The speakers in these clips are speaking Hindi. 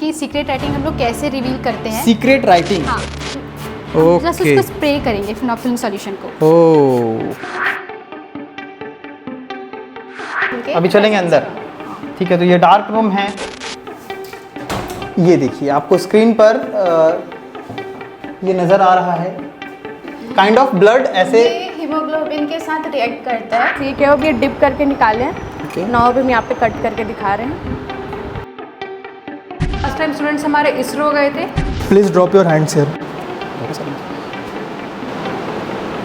कि सीक्रेट राइटिंग हम लोग कैसे रिवील करते हैं। सीक्रेट राइटिंग, हाँ, ओके। जस्ट उसको स्प्रे करेंगे फिनोप्थिलीन सॉल्यूशन को। ओ, ठीक है, अभी चलेंगे अंदर। ठीक है, तो ये डार्क रूम है। ये देखिए आपको स्क्रीन पर ये नज़र आ रहा है काइंड ऑफ ब्लड ऐसे ये हीमोग्लोबिन के साथ रिएक्ट करता है। ठीक है, अब ये डिप करके निकाले हैं। नाउ भी हम यहाँ पे कट करके दिखा रहे हैं। लास्ट टाइम स्टूडेंट्स हमारे इसरो गए थे। Please drop your hands here.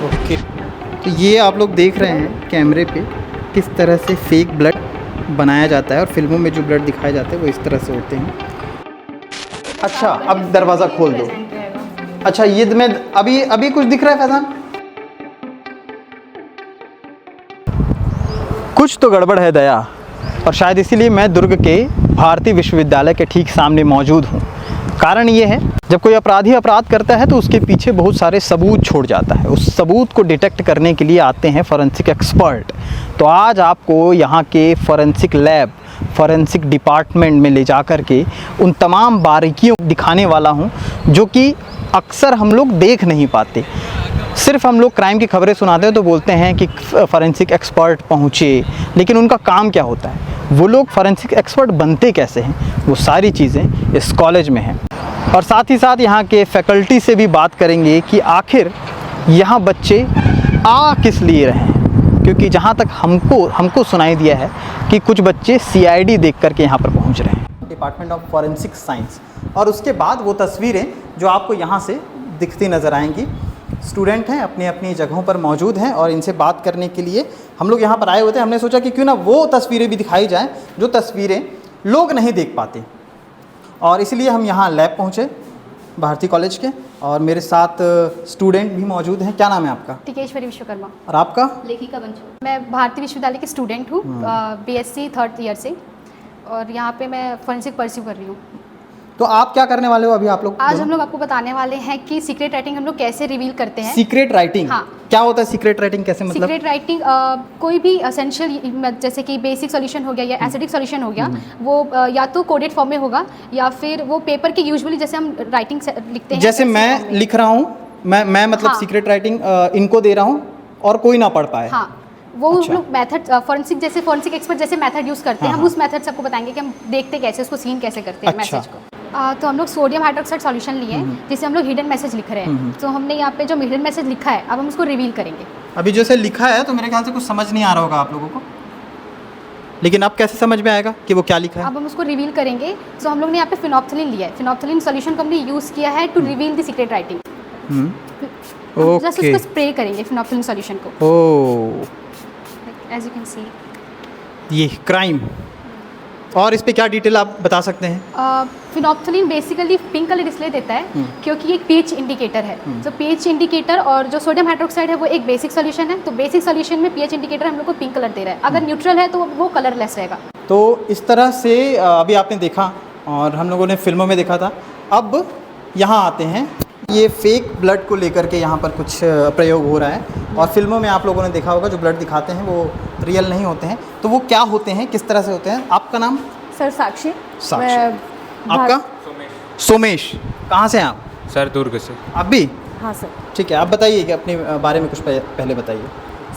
Okay, तो ये आप लोग देख रहे हैं कैमरे पे किस तरह से फेक ब्लड बनाया जाता है, और फिल्मों में जो ब्लड दिखाए जाते हैं वो इस तरह से होते हैं। अच्छा, अब दरवाज़ा खोल दो। अच्छा, ये मैं अभी कुछ दिख रहा है फैजान? कुछ तो गड़बड़ है दया, और शायद इसीलिए मैं दुर्ग के भारतीय विश्वविद्यालय के ठीक सामने मौजूद हूँ। कारण ये है, जब कोई अपराधी अपराध करता है तो उसके पीछे बहुत सारे सबूत छोड़ जाता है। उस सबूत को डिटेक्ट करने के लिए आते हैं फॉरेंसिक एक्सपर्ट। तो आज आपको यहाँ के फॉरेंसिक लैब, फॉरेंसिक डिपार्टमेंट में ले जा कर के उन तमाम बारीकियों दिखाने वाला हूँ जो कि अक्सर हम लोग देख नहीं पाते। सिर्फ हम लोग क्राइम की खबरें सुनाते हैं तो बोलते हैं कि फॉरेंसिक एक्सपर्ट पहुँचे, लेकिन उनका काम क्या होता है, वो लोग फॉरेंसिक एक्सपर्ट बनते कैसे हैं, वो सारी चीज़ें इस कॉलेज में हैं। और साथ ही साथ यहाँ के फैकल्टी से भी बात करेंगे कि आखिर यहाँ बच्चे आ किस लिए रहे हैं, क्योंकि जहाँ तक हमको सुनाई दिया है कि कुछ बच्चे CID देख करके यहाँ पर पहुँच रहे हैं, डिपार्टमेंट ऑफ फॉरेंसिक साइंस। और उसके बाद वो तस्वीरें जो आपको यहाँ से दिखती नज़र आएंगी, स्टूडेंट हैं अपनी अपनी जगहों पर मौजूद हैं, और इनसे बात करने के लिए हम लोग यहाँ पर आए हुए थे। हमने सोचा कि क्यों ना वो तस्वीरें भी दिखाई जाएं जो तस्वीरें लोग नहीं देख पाते, और इसलिए हम यहाँ लैब पहुँचे भारती कॉलेज के, और मेरे साथ स्टूडेंट भी मौजूद हैं। क्या नाम है आपका? टिकेश्वरी विश्वकर्मा। और आपका? लेखिका बंचू। मैं भारतीय विश्वविद्यालय की स्टूडेंट हूँ, BSc 3rd ईयर से, और यहाँ पे मैं फॉरेंसिक परस्यू कर रही हूँ। तो आप क्या करने वाले हो अभी? आप लोग आज हम लोग आपको बताने वाले हैं कि सीक्रेट राइटिंग हम लोग कैसे रिवील करते हैं। Secret writing? हाँ। क्या होता है सीक्रेट राइटिंग, कैसे मतलब? सीक्रेट राइटिंग कोई भी एसेंशियल, जैसे कि बेसिक सॉल्यूशन हो गया या एसिडिक सॉल्यूशन हो गया, वो या तो कोडेड फॉर्म में होगा या फिर वो पेपर के यूजुअली जैसे हम राइटिंग लिखते हैं, जैसे मैं लिख रहा हूँ, मैं मतलब हाँ। सीक्रेट राइटिंग इनको दे रहा हूँ और कोई ना पढ़ पाए। हाँ, वो अच्छा। लोग मेथड फॉरेंसिक एक्सपर्ट जैसे मेथड यूज़ करते हैं। हाँ, हम उस मेथड से आपको बताएंगे कि हम देखते कैसे, उसको सीन कैसे करते हैं अच्छा। मैसेज को। तो हम लोग सोडियम हाइड्रोक्साइड सॉल्यूशन लिए हैं, जिसे हम लोग हिडन मैसेज लिख रहे हैं। तो हमने यहाँ पे जो हिडन मैसेज लिखा है, अब हम उसको रिवील करेंगे। अभी जैसे लिखा है तो मेरे ख्याल से कुछ समझ नहीं आ रहा होगा आप लोगों को, लेकिन अब कैसे समझ में आएगा कि वो क्या लिखा है? अब हम उसको रिवील करेंगे। तो हम लोग ने यहाँ पे फिनोप्थिलीन लिया है, फिनोप्थिलीन सॉल्यूशन को हमने यूज़ किया है to reveal the secret writing. Just उसको स्प्रे करेंगे फिनोप्थिलीन सॉल्यूशन को। Oh, as you can see ये क्राइम। और इस पे क्या डिटेल आप बता सकते हैं? फिनोप्थिलीन बेसिकली पिंक कलर इसलिए देता है क्योंकि ये एक pH इंडिकेटर है। तो pH इंडिकेटर और जो सोडियम हाइड्रोक्साइड है वो एक बेसिक सॉल्यूशन है। तो बेसिक सॉल्यूशन में pH इंडिकेटर हम लोग को पिंक कलर दे रहा है। अगर न्यूट्रल है तो वो कलरलेस रहेगा। तो इस तरह से अभी आपने देखा और हम लोगों ने फिल्मों में देखा था। अब यहाँ आते हैं, ये फेक ब्लड को लेकर के यहाँ पर कुछ प्रयोग हो रहा है, और फिल्मों में आप लोगों ने देखा होगा जो ब्लड दिखाते हैं वो रियल नहीं होते हैं। तो वो क्या होते हैं, किस तरह से होते हैं? आपका नाम? सर साक्षी। साक्षी। आपका? सोमेश। कहाँ से हैं आप? सर दुर्ग से। आप भी? हाँ सर। ठीक है, आप बताइए कि अपने बारे में कुछ पहले बताइए।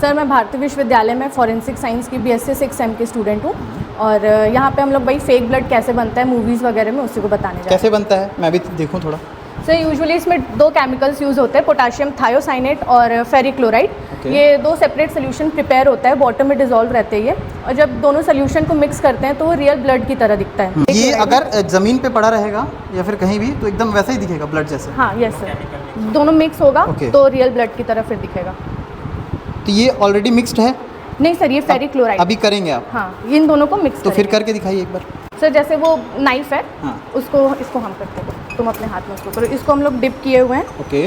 सर मैं भारतीय विश्वविद्यालय में फॉरेंसिक साइंस की BSc 6 सेम की स्टूडेंट हूँ, और यहाँ पे हम लोग भाई फेक ब्लड कैसे बनता है मूवीज़ वगैरह में उसी को बताने जा रहे हैं। कैसे बनता है, मैं भी देखूँ थोड़ा। सर यूजुअली इसमें 2 केमिकल्स यूज़ होते हैं, पोटाशियम थायोसाइनेट और फेरिक क्लोराइड। ये 2 सेपरेट सोल्यूशन प्रिपेयर होता है, वाटर में डिजोल्व रहते हैं ये, और जब दोनों सोल्यूशन को मिक्स करते हैं तो वो रियल ब्लड की तरह दिखता है। ये अगर ज़मीन पे पड़ा रहेगा या फिर कहीं भी तो एकदम वैसा ही दिखेगा ब्लड जैसे? हाँ यस सर, दोनों मिक्स होगा तो रियल ब्लड की तरह फिर दिखेगा। तो ये ऑलरेडी मिक्स्ड है? नहीं सर, ये फेरिक क्लोराइड। अभी करेंगे आप? हाँ, इन दोनों को मिक्स तो फिर करके दिखाइए एक बार। सर जैसे वो नाइफ है, हाँ। इसको हम करते हैं, तुम अपने हाथ में उसको करो। इसको हम लोग डिप किए हुए हैं। ओके।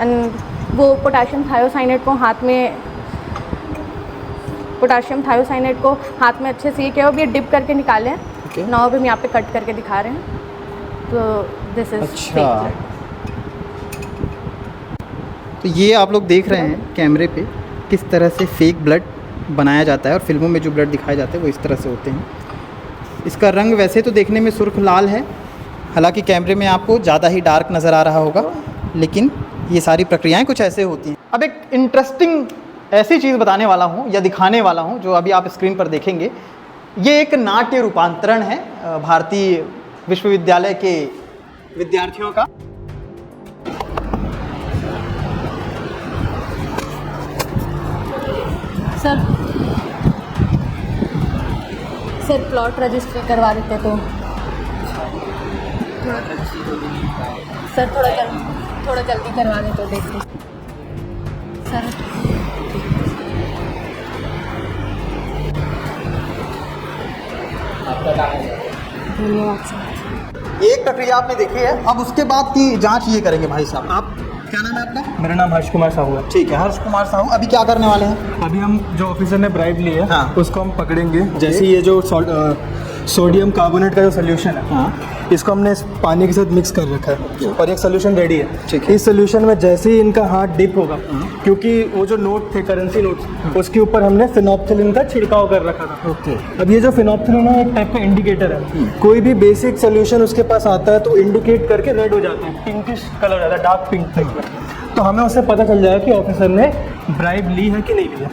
एंड वो पोटाशियम थायोसाइनेट को हाथ में अच्छे से ये किया, अब ये डिप करके निकाले हैं। ओके। नाउ भी हम यहाँ पे कट करके दिखा रहे हैं। तो दिस इज अच्छा, तो ये आप लोग देख रहे हैं कैमरे पे किस तरह से फेक ब्लड बनाया जाता है, और फिल्मों में जो ब्लड दिखाए जाते हैं वो इस तरह से होते हैं। इसका रंग वैसे तो देखने में सुर्ख लाल है, हालांकि कैमरे में आपको ज़्यादा ही डार्क नज़र आ रहा होगा, लेकिन ये सारी प्रक्रियाएं कुछ ऐसे होती हैं। अब एक इंटरेस्टिंग ऐसी चीज़ बताने वाला हूँ या दिखाने वाला हूँ जो अभी आप स्क्रीन पर देखेंगे। ये एक नाट्य रूपांतरण है भारतीय विश्वविद्यालय के विद्यार्थियों का। सर प्लॉट रजिस्टर करवा देते तो सर थोड़ा जल्दी करवा देते तो देखते सर। धन्यवाद सर। एक प्रक्रिया आपने देखी है, अब उसके बाद की जांच ये करेंगे भाई साहब। आप क्या नाम है आपका? मेरा नाम हर्ष कुमार साहू है। ठीक है, हर्ष कुमार साहू। अभी क्या करने वाले हैं? अभी हम जो ऑफिसर ने ब्राइब ली है हाँ। उसको हम पकड़ेंगे। जैसे ये जो सोडियम कार्बोनेट का जो सोल्यूशन है हाँ। इसको हमने इस पानी के साथ मिक्स कर रखा है और एक सोल्यूशन रेडी है। ठीक है। इस सोल्यूशन में जैसे ही इनका हाथ डिप होगा, क्योंकि वो जो नोट थे करेंसी नोट्स, उसके ऊपर हमने फिनोप्थिलिन का छिड़काव कर रखा था। ओके। अब ये जो फिनोप्थिलिन है एक टाइप का इंडिकेटर है। कोई भी बेसिक सोल्यूशन उसके पास आता है तो इंडिकेट करके रेड हो जाता है, पिंकिश कलर हो जाता है, डार्क पिंक टाइप का। तो हमें उससे पता चल जाएगा कि ऑफिसर ने ब्राइब ली है कि नहीं ली है।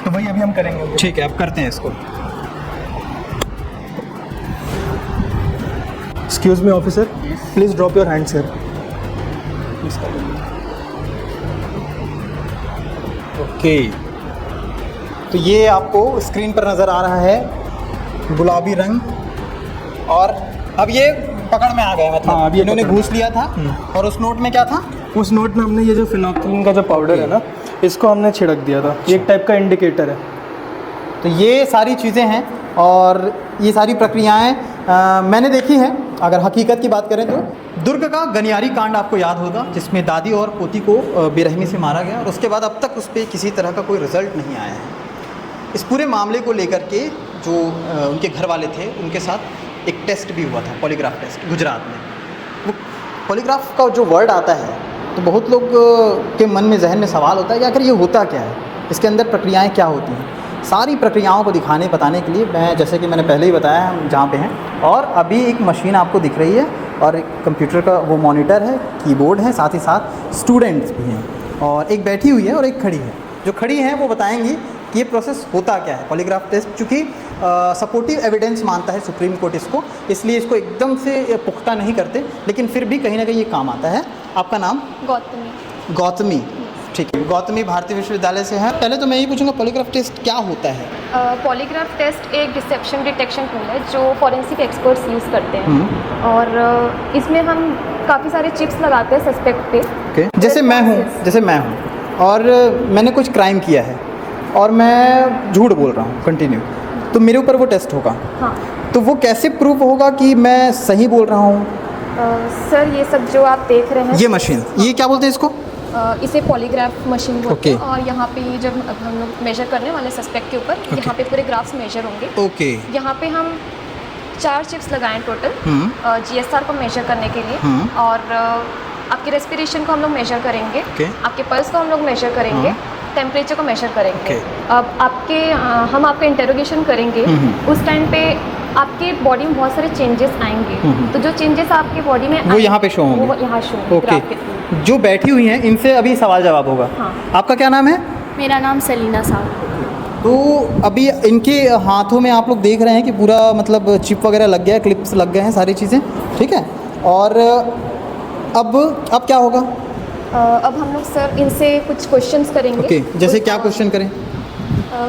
तो वही अभी हम करेंगे। ठीक है, अब करते हैं इसको। Excuse me officer, please drop your hand sir. Okay, तो ये आपको स्क्रीन पर नज़र आ रहा है गुलाबी रंग, और अब ये पकड़ में आ गया। मतलब हाँ, अब ये इन्होंने पकड़ में। घूस लिया था। और उस नोट में क्या था? उस नोट में हमने ये जो फिनोप्थिलिन का जो पाउडर है ना, इसको हमने छिड़क दिया था। ये एक टाइप का इंडिकेटर है। तो ये सारी चीज़ें हैं और ये सारी प्रक्रियाएं मैंने देखी हैं। अगर हकीकत की बात करें तो दुर्ग का गनियारी कांड आपको याद होगा, जिसमें दादी और पोती को बेरहमी से मारा गया और उसके बाद अब तक उस पर किसी तरह का कोई रिजल्ट नहीं आया है। इस पूरे मामले को लेकर के जो उनके घर वाले थे, उनके साथ एक टेस्ट भी हुआ था, पॉलीग्राफ टेस्ट, गुजरात में। वो पॉलीग्राफ का जो वर्ड आता है तो बहुत लोग के मन में, जहन में सवाल होता है कि आखिर ये होता क्या है, इसके अंदर प्रक्रियाएं क्या होती हैं। सारी प्रक्रियाओं को दिखाने बताने के लिए मैं, जैसे कि मैंने पहले ही बताया, हम जहाँ पे हैं, और अभी एक मशीन आपको दिख रही है और एक कंप्यूटर का वो मॉनिटर है, कीबोर्ड है, साथ ही साथ स्टूडेंट्स भी हैं और एक बैठी हुई है और एक खड़ी है। जो खड़ी हैं वो बताएंगी कि ये प्रोसेस होता क्या है। पॉलीग्राफ टेस्ट चूँकि सपोर्टिव एविडेंस मानता है सुप्रीम कोर्ट इसको, इसलिए इसको एकदम से पुख्ता नहीं करते, लेकिन फिर भी कहीं ना कहीं ये काम आता है। आपका नाम? गौतमी। गौतमी, ठीक है। गौतमी भारतीय विश्वविद्यालय से है। पहले तो मैं यही पूछूंगा, पॉलीग्राफ टेस्ट क्या होता है? पॉलीग्राफ टेस्ट एक डिसेप्शन डिटेक्शन टूल है जो फॉरेंसिक एक्सपर्ट्स यूज़ करते हैं, और इसमें हम काफ़ी सारे चिप्स लगाते हैं सस्पेक्ट पे। ओके, जैसे मैं हूँ और मैंने कुछ क्राइम किया है और मैं झूठ बोल रहा हूँ कंटिन्यू, तो मेरे ऊपर वो टेस्ट होगा। हाँ तो वो कैसे प्रूफ होगा कि मैं सही बोल रहा हूँ? सर, ये सब जो आप देख रहे हैं, ये मशीन, ये क्या बोलते हैं इसको? इसे पॉलीग्राफ मशीन बोलते हैं। Okay. और यहाँ पे जब हम लोग मेजर करने वाले सस्पेक्ट के ऊपर, यहाँ पे पूरे ग्राफ्स मेजर होंगे। ओके। यहाँ पे हम 4 चिप्स लगाएं टोटल GSR को मेजर करने के लिए, और आपके रेस्पिरेशन को हम लोग मेजर करेंगे, Okay. आपके पल्स को हम लोग मेजर करेंगे, टेम्परेचर को मेजर करेंगे। अब हम आपका इंटेरोगेशन करेंगे, उस टाइम पे आपके बॉडी में बहुत सारे चेंजेस आएंगे। तो जो चेंजेस आपके बॉडी में वो यहाँ पे शो होंगे। वो यहाँ शो होंगे ग्राफ के थ्रू। ओके, जो बैठी हुई हैं इनसे अभी सवाल जवाब होगा। हाँ। आपका क्या नाम है? मेरा नाम सलीना साहब। तो अभी इनके हाथों में आप लोग देख रहे हैं कि पूरा मतलब चिप वगैरह लग गया है, क्लिप्स लग गए हैं, सारी चीज़ें, ठीक है। और अब क्या होगा? अब हम लोग सर इनसे कुछ क्वेश्चंस करेंगे। ओके, जैसे क्या क्वेश्चन करें?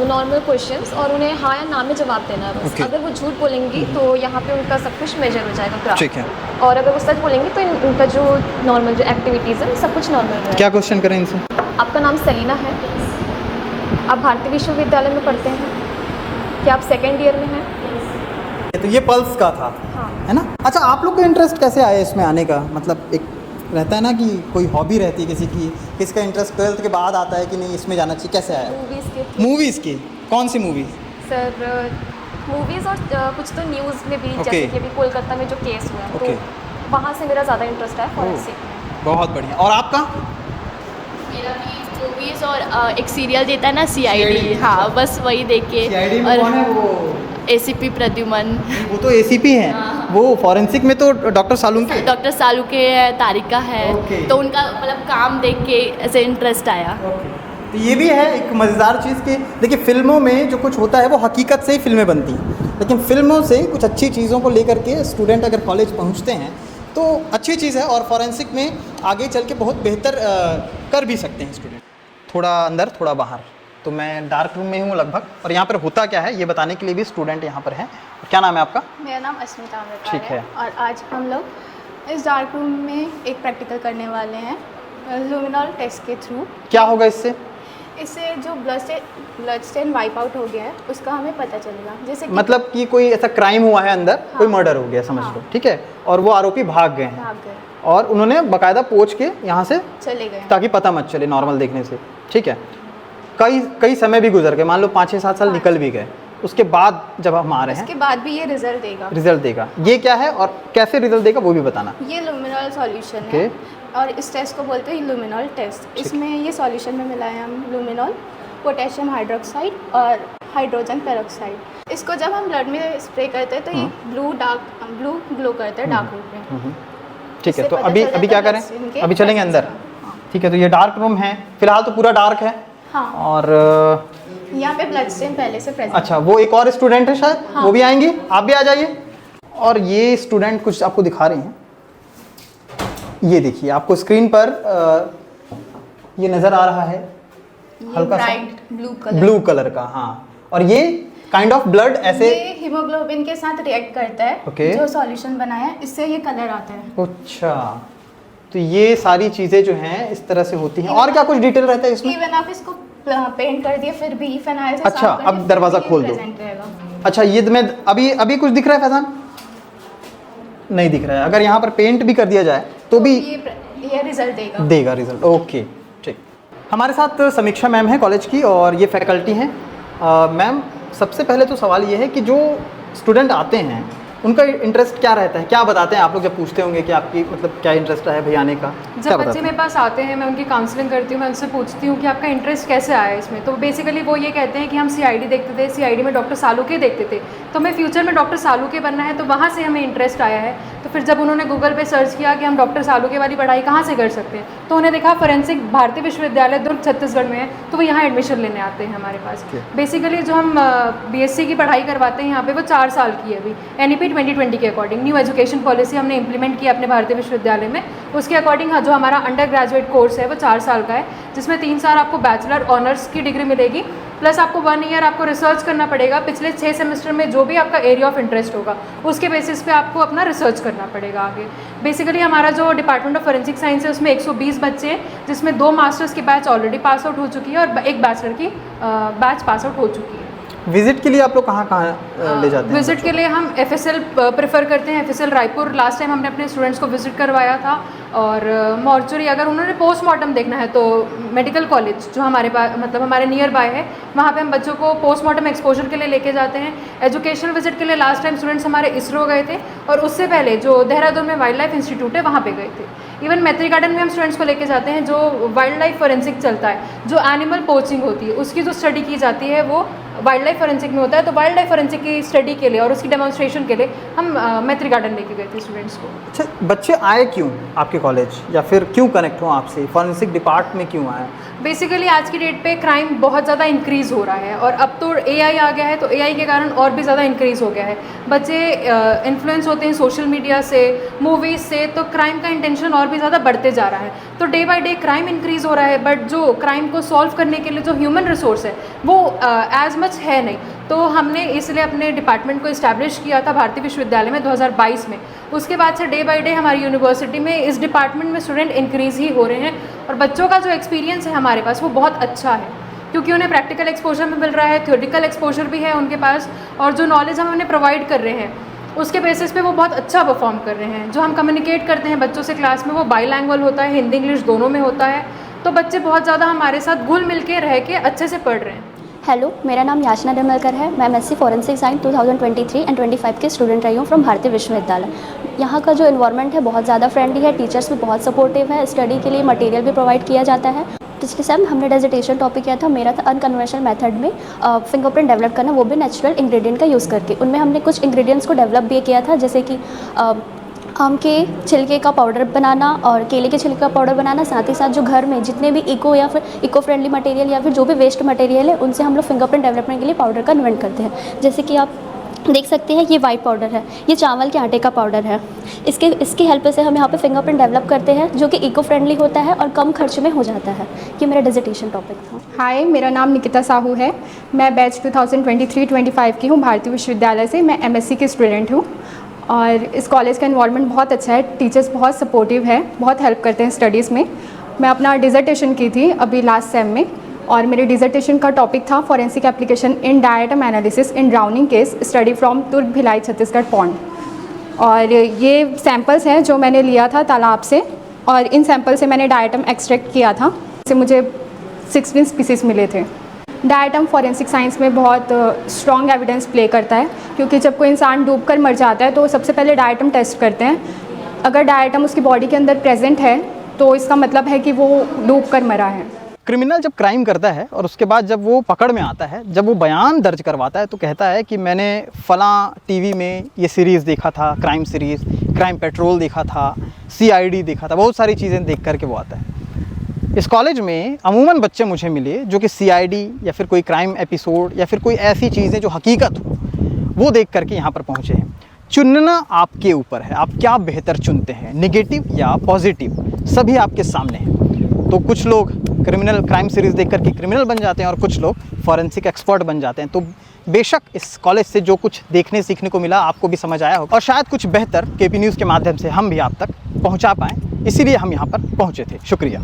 नॉर्मल क्वेश्चंस, और उन्हें हाँ या ना में जवाब देना है बस। Okay. अगर वो झूठ बोलेंगी तो यहाँ पे उनका सब कुछ मेजर हो जाएगा ग्राफ। ठीक है। और अगर वो सच बोलेंगी तो उनका जो नॉर्मल जो एक्टिविटीज़ है सब कुछ नॉर्मल रहेगा। क्या क्वेश्चन करें इनसे? आपका नाम सलीना है, आप भारतीय विश्वविद्यालय में पढ़ते हैं, क्या आप 2nd ईयर में हैं? तो ये पल्स का था, हाँ। है ना? अच्छा, आप लोग को इंटरेस्ट कैसे आया इसमें आने का? मतलब एक रहता है ना कि कोई हॉबी रहती है किसी की, किसका इंटरेस्ट 12th के बाद आता है कि नहीं इसमें जाना चाहिए, कैसे आया? मूवीज़ के। मूवीज़ की? कौन सी मूवीज़? सर मूवीज़ और कुछ तो न्यूज़ में भी, Okay. जैसे कि अभी कोलकाता में जो केस हुआ है, Okay. तो वहाँ से मेरा ज़्यादा इंटरेस्ट है फॉरेंसिक में। बहुत बढ़िया। और आपका? मेरा भी मूवीज़ और एक सीरियल देता है ना CID, हाँ बस वही देख के। CID में और कौन है वो? एसीपी प्रद्युमन, वो तो एसीपी हैं, वो फॉरेंसिक में तो डॉक्टर सालुंके। डॉक्टर सालुके है, तारिका है। ओके। तो उनका मतलब काम देख के ऐसे इंटरेस्ट आया। तो ये भी है एक मज़ेदार चीज़ कि देखिए फिल्मों में जो कुछ होता है वो हकीकत से ही फिल्में बनती हैं, लेकिन फिल्मों से कुछ अच्छी चीज़ों को लेकर के स्टूडेंट अगर कॉलेज पहुंचते हैं तो अच्छी चीज़ है, और फॉरेंसिक में आगे चल के बहुत बेहतर कर भी सकते हैं स्टूडेंट। थोड़ा अंदर थोड़ा बाहर, तो मैं डार्क रूम में हूँ लगभग, और यहाँ पर होता क्या है ये बताने के लिए भी स्टूडेंट यहाँ पर हैं। क्या नाम है आपका? मेरा नाम अस्मिता अमृतपाल ठीक है। और आज हम लोग इस डार्क रूम में एक प्रैक्टिकल करने वाले हैं लुमिनॉल टेस्ट के थ्रू। क्या होगा इससे? इससे जो ब्लड स्टेन वाइप आउट हो गया है उसका हमें पता चलेगा। जैसे कि मतलब कि कोई ऐसा क्राइम हुआ है अंदर, कोई मर्डर हो गया समझ लो, ठीक है, और वो आरोपी भाग गए हैं भाग गए, और उन्होंने बाकायदा पोंछ के यहाँ से चले गए, ताकि पता मत चले नॉर्मल देखने से, ठीक है। कई समय भी गुजर गए, मान लो 5-6-7 साल निकल भी गए, उसके बाद जब हम आ रहे उसके हैं बाद भी ये रिजल्ट देगा। रिजल्ट देगा। ये क्या है और कैसे रिजल्ट देगा वो भी बताना। ये लुमिनॉल सॉल्यूशन ओके। है और इस टेस्ट को बोलते हैं लुमिनॉल टेस्ट। इसमें ये सॉल्यूशन में मिलाए हैं हम लुमिनॉल, पोटेशियम हाइड्रोक्साइड और हाइड्रोजन पेरोक्साइड। इसको जब हम ब्लड में स्प्रे करते हैं तो ये ब्लू ग्लो करता है डार्क रूम में। ठीक है, इससे तो पता अभी चल अभी जाता क्या है करें? इनके अभी चलेंगे presence अंदर, का। ठीक है। तो ये डार्क रूम है, फिलहाल तो पूरा डार्क है। हाँ। और यहाँ पे ब्लड स्टेन पहले से प्रेजेंट। अच्छा, वो एक और स्टूडेंट है शायद, हाँ। वो भी आएंगे, आप भी आ जाइए। और ये स्टूडेंट कुछ आपको दिखा रही हैं, ये देखिए आपको स्क्रीन पर ये नज़र आ रहा है हल्का सा ब्राइट ब्लू कलर का, हाँ। और ये काइंड ऑफ ब्लड ऐसे ये हीमोग्लोबिन के साथ रिएक्ट करता है। ओके। जो सॉल्यूशन बनाया है इससे ये कलर आता है। अच्छा, तो ये सारी चीज़ें जो हैं इस तरह से होती हैं। और क्या कुछ डिटेल रहता है इसमें? इवन आप इसको पेंट कर दिए फिर भी फिनाइल से अच्छा, साफ कर अब दिए, दरवाज़ा फिर भी खोल दो। present रहेगा। अच्छा, ये मैं अभी कुछ दिख रहा है फैजान? नहीं दिख रहा है। अगर यहाँ पर पेंट भी कर दिया जाए तो भी ये रिजल्ट देगा रिजल्ट। ओके, ठीक। हमारे साथ समीक्षा मैम है कॉलेज की, और ये फैकल्टी हैं। मैम, सबसे पहले तो सवाल ये है कि जो स्टूडेंट आते हैं उनका इंटरेस्ट क्या रहता है? क्या बताते हैं आप लोग जब पूछते होंगे कि आपकी मतलब क्या इंटरेस्ट है भाई आने का? जब बच्चे मेरे पास आते हैं मैं उनकी काउंसलिंग करती हूँ, मैं उनसे पूछती हूँ कि आपका इंटरेस्ट कैसे आया इसमें। तो बेसिकली वो ये कहते हैं कि हम CID देखते थे, CID में डॉक्टर सालुके देखते थे, तो हमें फ्यूचर में डॉक्टर सालुके बनना है, तो वहाँ से हमें इंटरेस्ट आया है। तो फिर जब उन्होंने गूगल पे सर्च किया कि हम डॉक्टर सालुके वाली पढ़ाई कहाँ से कर सकते हैं, तो उन्हें देखा फॉरेंसिक भारतीय विश्वविद्यालय दुर्ग छत्तीसगढ़ में है, तो वो यहाँ एडमिशन लेने आते हैं हमारे पास। बेसिकली जो हम BSc की पढ़ाई करवाते हैं यहाँ पे वो 4 साल की है। अभी NEP 2020 के अकॉर्डिंग न्यू एजुकेशन पॉलिसी हमने इंप्लीमेंट किया अपने भारतीय विश्वविद्यालय में। उसके अकॉर्डिंग जो हमारा अंडर ग्रेजुएट कोर्स है वो 4 साल का है, जिसमें 3 साल आपको बैचलर ऑनर्स की डिग्री मिलेगी, प्लस आपको 1 ईयर आपको रिसर्च करना पड़ेगा। पिछले 6 सेमेस्टर में जो भी आपका एरिया ऑफ इंटरेस्ट होगा उसके बेसिस पे आपको अपना रिसर्च करना पड़ेगा आगे। बेसिकली हमारा जो डिपार्टमेंट ऑफ फोरेंसिक साइंस है उसमें 120 बच्चे हैं, जिसमें 2 मास्टर्स की बैच ऑलरेडी पास आउट हो चुकी है और एक बैचलर की बैच पास आउट हो चुकी है। विजिट के लिए आप लोग कहाँ ले जाते हैं? विजिट के लिए हम FSL प्रेफर करते हैं, FSL रायपुर। लास्ट टाइम हमने अपने स्टूडेंट्स को विजिट करवाया था। और मॉर्चरी अगर उन्होंने पोस्टमार्टम देखना है तो मेडिकल कॉलेज जो हमारे पास मतलब हमारे नियर बाय है, वहाँ पे हम बच्चों को पोस्टमार्टम एक्सपोजर के लिए लेके जाते हैं। एजुकेशनल विजिट के लिए लास्ट टाइम स्टूडेंट्स हमारे इसरो गए थे, और उससे पहले जो देहरादून में वाइल्ड लाइफ इंस्टीट्यूट है वहाँ पे गए थे। इवन मैत्री गार्डन में हम स्टूडेंट्स को लेके जाते हैं, जो वाइल्ड लाइफ फोरेंसिक चलता है, जो एनिमल पोचिंग होती है उसकी जो स्टडी की जाती है वो वाइल्ड लाइफ फोरेंसिक में होता है। तो वाइल्ड लाइफ फोरेंसिक की स्टडी के लिए और उसकी डेमोन्स्ट्रेशन के लिए हम मैत्री गार्डन लेके गए थे स्टूडेंट्स को। अच्छा, बच्चे आए क्यों आपके कॉलेज, या फिर क्यों कनेक्ट हो आपसे, फॉरेंसिक डिपार्ट में क्यों आए? बेसिकली आज की डेट पे क्राइम बहुत ज़्यादा इंक्रीज़ हो रहा है, और अब तो AI आ गया है, तो AI के कारण और भी ज़्यादा इंक्रीज़ हो गया है। बच्चे इन्फ्लुएंस होते हैं सोशल मीडिया से, मूवीज़ से, तो क्राइम का इंटेंशन और भी ज़्यादा बढ़ते जा रहा है। तो day by day crime increase हो रहा है, बट जो क्राइम को सॉल्व करने के लिए जो ह्यूमन रिसोर्स है वो एज मच है नहीं। तो हमने इसलिए अपने डिपार्टमेंट को इस्टेब्लिश किया था भारतीय विश्वविद्यालय में 2022 में। उसके बाद से डे बाय डे हमारी यूनिवर्सिटी में इस डिपार्टमेंट में स्टूडेंट इंक्रीज़ ही हो रहे हैं, और बच्चों का जो एक्सपीरियंस है हमारे पास वो बहुत अच्छा है, क्योंकि उन्हें प्रैक्टिकल एक्सपोजर भी मिल रहा है, थ्योरेटिकल एक्सपोजर भी है उनके पास, और जो नॉलेज हम उन्हें प्रोवाइड कर रहे हैं उसके बेसिस पे वो बहुत अच्छा परफॉर्म कर रहे हैं। जो हम कम्युनिकेट करते हैं बच्चों से क्लास में वो बाईलैंग्वेज होता है, हिंदी इंग्लिश दोनों में होता है। तो बच्चे बहुत ज़्यादा हमारे साथ घुल मिल के रह के अच्छे से पढ़ रहे हैं। हेलो, मेरा नाम याचना डमलकर है। मैं MSc फॉरेंसिक साइंस 2023 एंड 25 की स्टूडेंट रही हूँ फ्रॉम भारतीय विश्वविद्यालय। यहाँ का जो इन्वायरमेंट है बहुत ज़्यादा फ्रेंडली है, टीचर्स भी बहुत सपोर्टिव है, स्टडी के लिए मटेरियल भी प्रोवाइड किया जाता है। पिछले सेम हमने डेजिटेशन टॉपिक किया था, मेरा था अनकन्वेंशनल मेथड में फिंगरप्रिंट डेवलप करना, वो भी नेचुरल इंग्रेडिएंट का यूज़ करके। उनमें हमने कुछ इंग्रेडिएंट्स को डेवलप भी किया था, जैसे कि आम के छिलके का पाउडर बनाना और केले के छिलके का पाउडर बनाना, साथ ही साथ जो घर में जितने भी इको या फिर इको फ्रेंडली मटेरियल या फिर जो भी वेस्ट मटेरियल है उनसे हम लोग फिंगरप्रिंट डेवलपमेंट के लिए पाउडर का इन्वेंट करते हैं। जैसे कि आप देख सकते हैं ये वाइट पाउडर है, ये चावल के आटे का पाउडर है। इसकी हेल्प से हम यहाँ पे फिंगरप्रिंट डेवलप करते हैं जो कि इको फ्रेंडली होता है और कम खर्च में हो जाता है। ये मेरा डिसर्टेशन टॉपिक था। हाय, मेरा नाम निकिता साहू है। मैं बैच 2023-25 की हूँ भारतीय विश्वविद्यालय से। मैं एमएससी की स्टूडेंट हूँ और इस कॉलेज का एनवायरनमेंट बहुत अच्छा है, टीचर्स बहुत सपोर्टिव है, बहुत हेल्प करते हैं स्टडीज़ में। मैं अपना डिसर्टेशन की थी अभी लास्ट सेम में और मेरे डिसर्टेशन का टॉपिक था forensic application in diatom analysis in drowning case study from तुर्क भिलाई छत्तीसगढ़ पॉन्ड। और ये सैंपल्स हैं जो मैंने लिया था तालाब से और इन सैंपल से मैंने डायटम एक्सट्रैक्ट किया था। इससे मुझे 16 स्पीसीज़ मिले थे। डायटम फॉरेंसिक साइंस में बहुत स्ट्रॉन्ग एविडेंस प्ले करता है, क्योंकि जब कोई इंसान डूबकर मर जाता है तो सबसे पहले डायटम टेस्ट करते हैं। अगर डायटम उसकी बॉडी के अंदर प्रेजेंट है तो इसका मतलब है कि वो डूबकर मरा है। क्रिमिनल जब क्राइम करता है और उसके बाद जब वो पकड़ में आता है, जब वो बयान दर्ज करवाता है तो कहता है कि मैंने फ़लाँ टीवी में ये सीरीज़ देखा था, क्राइम सीरीज़, क्राइम पेट्रोल देखा था, CID देखा था, बहुत सारी चीज़ें देख कर के वो आता है। इस कॉलेज में अमूमन बच्चे मुझे मिले जो कि CID या फिर कोई क्राइम एपिसोड या फिर कोई ऐसी चीज़ें जो हकीकत हो वो देख करके यहाँ पर पहुँचे हैं। चुनना आपके ऊपर है, आप क्या बेहतर चुनते हैं, नेगेटिव या पॉजिटिव, सभी आपके सामने है। तो कुछ लोग क्रिमिनल क्राइम सीरीज़ देख करके क्रिमिनल बन जाते हैं और कुछ लोग फॉरेंसिक एक्सपर्ट बन जाते हैं। तो बेशक इस कॉलेज से जो कुछ देखने सीखने को मिला आपको भी समझ आया होगा और शायद कुछ बेहतर KP न्यूज़ के माध्यम से हम भी आप तक पहुंचा पाएँ, इसीलिए हम यहाँ पर पहुँचे थे। शुक्रिया।